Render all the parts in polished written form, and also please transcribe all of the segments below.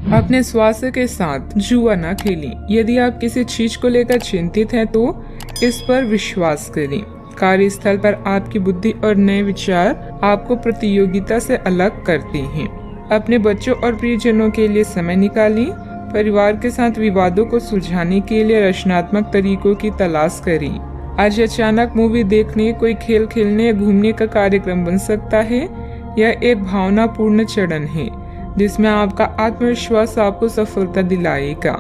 अपने स्वास्थ्य के साथ जुआ न खेलें। यदि आप किसी चीज को लेकर चिंतित हैं तो इस पर विश्वास करें। कार्यस्थल पर आपकी बुद्धि और नए विचार आपको प्रतियोगिता से अलग करते हैं। अपने बच्चों और प्रियजनों के लिए समय निकालें। परिवार के साथ विवादों को सुलझाने के लिए रचनात्मक तरीकों की तलाश करें। आज अचानक मूवी देखने, कोई खेल खेलने या घूमने का कार्यक्रम बन सकता है। यह एक भावनापूर्ण चरण है जिसमें आपका आत्मविश्वास आपको सफलता दिलाएगा।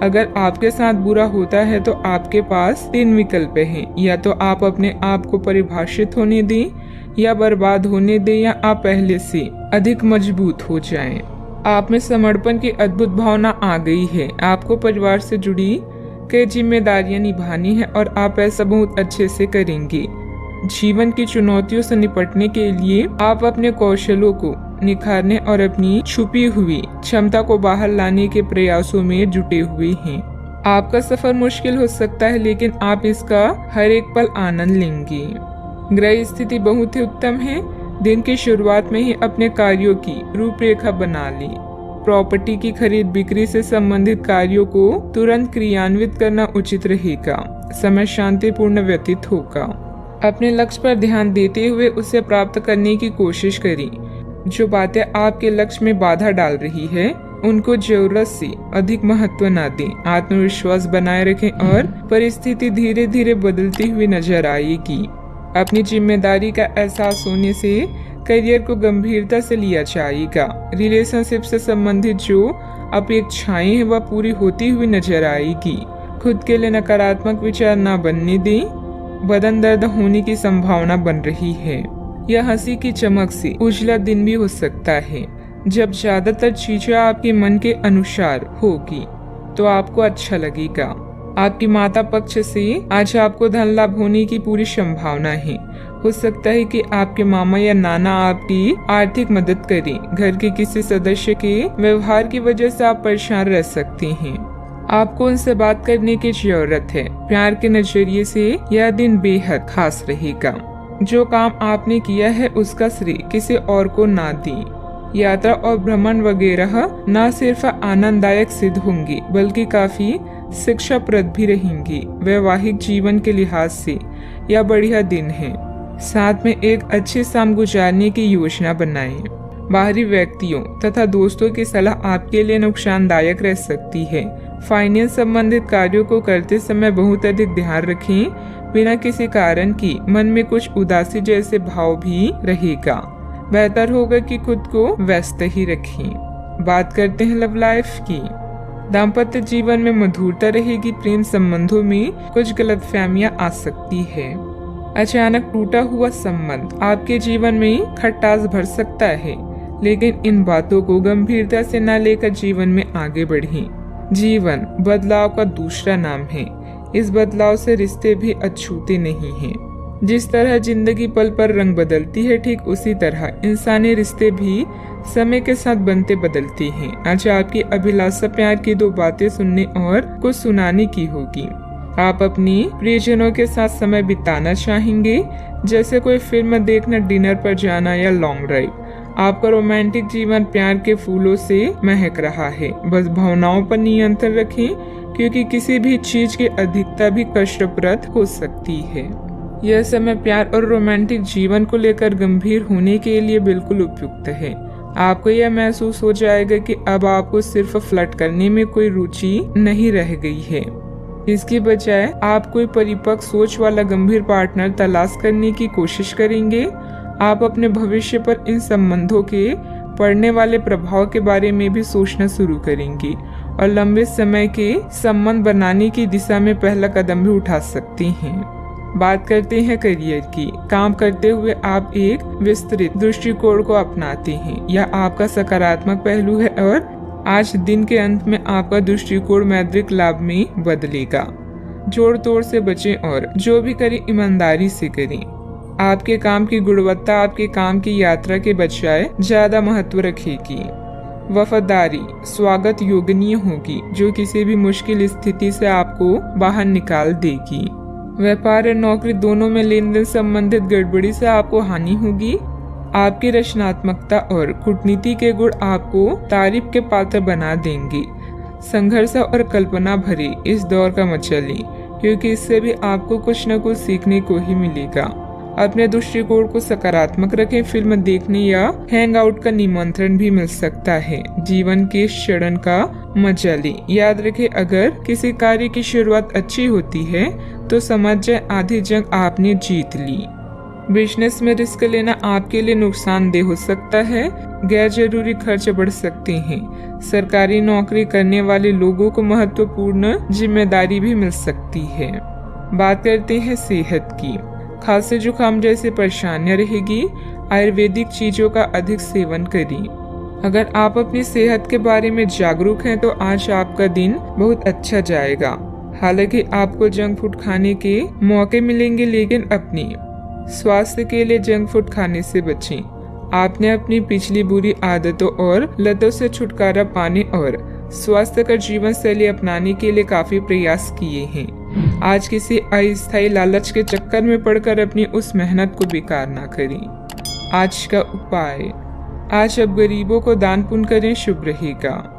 अगर आपके साथ बुरा होता है तो आपके पास 3 विकल्प हैं। या तो आप अपने आप को परिभाषित होने दें, या बर्बाद होने दें, या आप पहले से अधिक मजबूत हो जाएं। आप में समर्पण की अद्भुत भावना आ गई है। आपको परिवार से जुड़ी कई जिम्मेदारियां निभानी है और आप ऐसा बहुत अच्छे से करेंगे। जीवन की चुनौतियों से निपटने के लिए आप अपने कौशलों को निखारने और अपनी छुपी हुई क्षमता को बाहर लाने के प्रयासों में जुटे हुए हैं। आपका सफर मुश्किल हो सकता है, लेकिन आप इसका हर एक पल आनंद लेंगे। ग्रह स्थिति बहुत ही उत्तम है। दिन की शुरुआत में ही अपने कार्यों की रूपरेखा बना लें। प्रॉपर्टी की खरीद बिक्री से संबंधित कार्यों को तुरंत क्रियान्वित करना उचित रहेगा। समय शांतिपूर्ण व्यतीत होगा। अपने लक्ष्य पर ध्यान देते हुए उसे प्राप्त करने की कोशिश करें। जो बातें आपके लक्ष्य में बाधा डाल रही है उनको जरूरत से अधिक महत्व न दें। आत्मविश्वास बनाए रखें और परिस्थिति धीरे धीरे बदलती हुई नजर आएगी। अपनी जिम्मेदारी का एहसास होने से करियर को गंभीरता से लिया जाएगा। रिलेशनशिप से संबंधित जो अपेक्षाएं हैं वह पूरी होती हुई नजर आएगी। खुद के लिए नकारात्मक विचार न बनने दें। बदन दर्द होने की संभावना बन रही है। यह हंसी की चमक से उजला दिन भी हो सकता है। जब ज्यादातर चीजें आपके मन के अनुसार होगी तो आपको अच्छा लगेगा। आपकी माता पक्ष से आज आपको धन लाभ होने की पूरी संभावना है। हो सकता है कि आपके मामा या नाना आपकी आर्थिक मदद करें। घर के किसी सदस्य के व्यवहार की वजह से आप परेशान रह सकते हैं। आपको उनसे बात करने की जरूरत है। प्यार के नजरिए से यह दिन बेहद खास रहेगा। जो काम आपने किया है उसका श्रेय किसी और को ना दें। यात्रा और भ्रमण वगैरह न सिर्फ आनंददायक सिद्ध होंगी बल्कि काफी शिक्षाप्रद भी रहेंगी। वैवाहिक जीवन के लिहाज से यह बढ़िया दिन है। साथ में एक अच्छी शाम गुजारने की योजना बनाएं। बाहरी व्यक्तियों तथा दोस्तों की सलाह आपके लिए नुकसानदायक रह सकती है। फाइनेंस संबंधित कार्यों को करते समय बहुत अधिक ध्यान रखें। बिना किसी कारण की मन में कुछ उदासी जैसे भाव भी रहेगा। बेहतर होगा कि खुद को व्यस्त ही रखें। बात करते हैं लव लाइफ की। दाम्पत्य जीवन में मधुरता रहेगी। प्रेम संबंधों में कुछ गलतफहमियां आ सकती है। अचानक टूटा हुआ संबंध आपके जीवन में खटास भर सकता है, लेकिन इन बातों को गंभीरता से न लेकर जीवन में आगे बढ़ें। जीवन बदलाव का दूसरा नाम है। इस बदलाव से रिश्ते भी अछूते नहीं हैं। जिस तरह जिंदगी पल पर रंग बदलती है, ठीक उसी तरह इंसानी रिश्ते भी समय के साथ बनते बदलते हैं। आज आपकी अभिलाषा प्यार की 2 बातें सुनने और कुछ सुनाने की होगी। आप अपनी प्रियजनों के साथ समय बिताना चाहेंगे, जैसे कोई फिल्म देखना, डिनर पर जाना या लॉन्ग ड्राइव। आपका रोमांटिक जीवन प्यार के फूलों से महक रहा है। बस भावनाओं पर नियंत्रण रखें, क्योंकि किसी भी चीज की अधिकता भी कष्टप्रद हो सकती है। यह समय प्यार और रोमांटिक जीवन को लेकर गंभीर होने के लिए बिल्कुल उपयुक्त है। आपको यह महसूस हो जाएगा कि अब आपको सिर्फ फ्लर्ट करने में कोई रुचि नहीं रह गई है। इसके बजाय आप कोई परिपक्व सोच वाला गंभीर पार्टनर तलाश करने की कोशिश करेंगे। आप अपने भविष्य पर इन संबंधों के पड़ने वाले प्रभाव के बारे में भी सोचना शुरू करेंगे और लंबे समय के संबंध बनाने की दिशा में पहला कदम भी उठा सकते हैं। बात करते हैं करियर की। काम करते हुए आप एक विस्तृत दृष्टिकोण को अपनाते हैं। यह आपका सकारात्मक पहलू है और आज दिन के अंत में आपका दृष्टिकोण मौद्रिक लाभ में बदलेगा। जोड़ तोड़ से बचें और जो भी करें ईमानदारी से करें। आपके काम की गुणवत्ता आपके काम की यात्रा के बजाय ज्यादा महत्व रखेगी। वफादारी स्वागत योग्य होगी, जो किसी भी मुश्किल स्थिति से आपको बाहर निकाल देगी। व्यापार और नौकरी दोनों में लेन देन संबंधित गड़बड़ी से आपको हानि होगी। आपकी रचनात्मकता और कूटनीति के गुण आपको तारीफ के पात्र बना देंगे। संघर्ष और कल्पना भरे इस दौर का मजा लें, क्योंकि इससे भी आपको कुछ न कुछ सीखने को ही मिलेगा। अपने दृष्टिकोण को सकारात्मक रखें। फिल्म देखने या हैंग आउट का निमंत्रण भी मिल सकता है। जीवन के इस क्षण का मजा लें। याद रखें, अगर किसी कार्य की शुरुआत अच्छी होती है तो समझ जाए आधी जंग आपने जीत ली। बिजनेस में रिस्क लेना आपके लिए नुकसानदेह हो सकता है। गैर जरूरी खर्च बढ़ सकते हैं। सरकारी नौकरी करने वाले लोगों को महत्वपूर्ण जिम्मेदारी भी मिल सकती है। बात करते हैं सेहत की। खांसी जुकाम जैसी परेशानियां रहेगी। आयुर्वेदिक चीजों का अधिक सेवन करें। अगर आप अपनी सेहत के बारे में जागरूक हैं तो आज आपका दिन बहुत अच्छा जाएगा। हालांकि आपको जंक फूड खाने के मौके मिलेंगे, लेकिन अपनी स्वास्थ्य के लिए जंक फूड खाने से बचें। आपने अपनी पिछली बुरी आदतों और लतों से छुटकारा पाने और स्वास्थ्यकर जीवन शैली अपनाने के लिए काफी प्रयास किए हैं। आज किसी अस्थायी लालच के चक्कर में पड़कर अपनी उस मेहनत को बेकार ना करें। आज का उपाय, आज अब गरीबों को दान पुण्य करें, शुभ रहेगा।